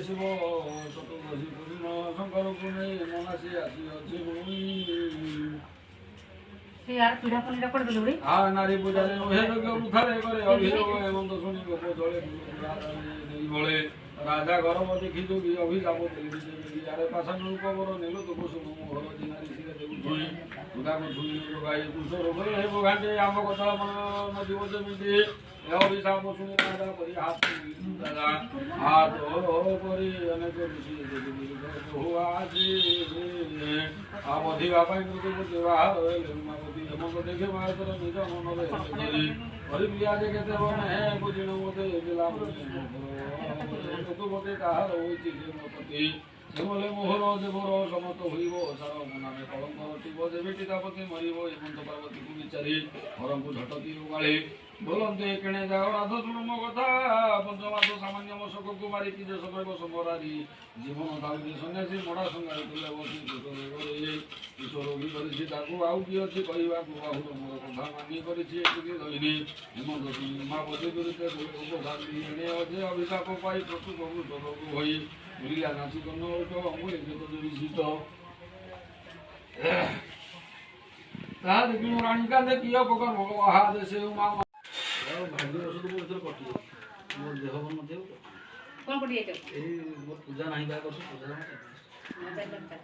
शिव चतुर्दशी पूर्ण शंकर को नहीं मनासी आसी अच्छी हाँ नारी पूजा उठारे करे अभियोग हेमंत शुणी गोप जले बड़े राजा गरम देखी जोगी अभिशाप यारे पाषाण रूप बर नेल तो कुसुम मोहर जिनारी सिरे देव छुई सुधा को छुई जोगाई कुश रोग हे घाटे आम कथा मन नदीव जमीती अभिशाप शुणी राजा करी हाथ दादा हाथ करी अनेक ऋषि हुआ अधिका मृत्यु बाहर हेमंत देखे मातर निज मन हरिप्रिया देखे बन हे बुझिण मते तू मते ताहार होइछि मतति हेमले मोहर देवर समत होइब सार मनामे कलंक रटिब जेबेटी तापति मरिब हेमंत पार्वती को विचारी हरम को झटती उगाड़ी बोलते केणे जाओ राध शुण मो कथा पंचमास सामान्य मशक को मारी कि समय समरारी जीवन धावी सन्यासी मड़ा संगार तुले बसी किशोर भी करी आउ कि अच्छी कहवा बाहुर मोर कथा मानी करी धरनी हेमंत मापति दुरीते एणे अजे अभिशाप पाई प्रस्तुत रोग होई बुलिया नाची कन्न अमूल दुरीषित ताहा देखी राणी कांदे किया पकर भगवाहा देशे उमा भाग्य ओषध को भीतर कटि मोर देह मन नथियो कोन कटि जाय ए मोर पूजा नाही बा करछ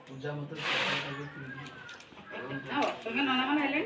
पूजा मत आओ तमे नाना मन हेले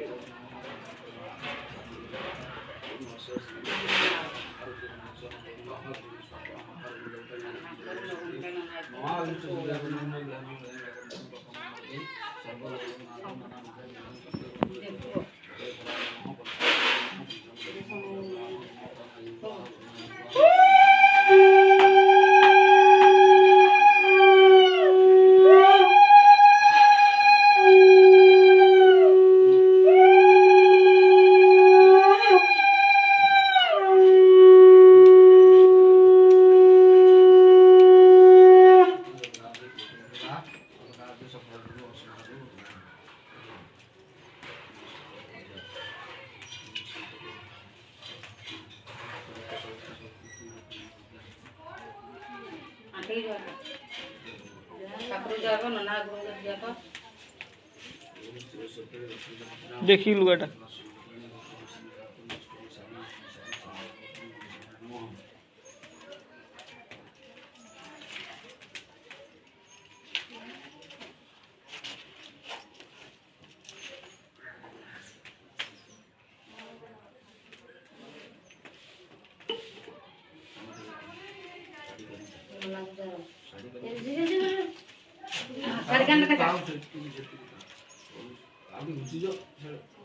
देखी लुगाटा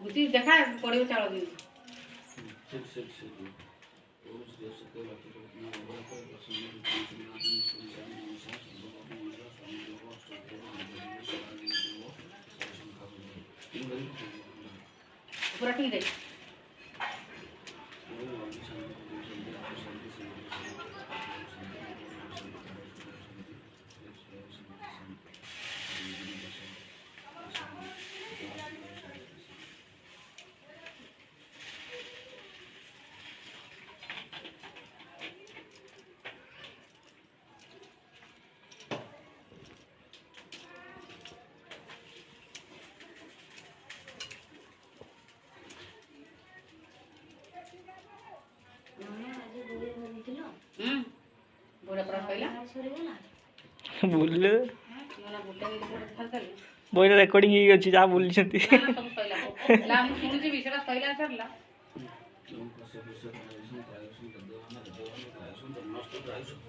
गुटी देखा पड़े चाल दिन पूरा ठीक है बोल बोल रेकॉर्डिंग ही अच्छी जा बोली छथि ला हम सुनुची विषय सैला सरला नष्ट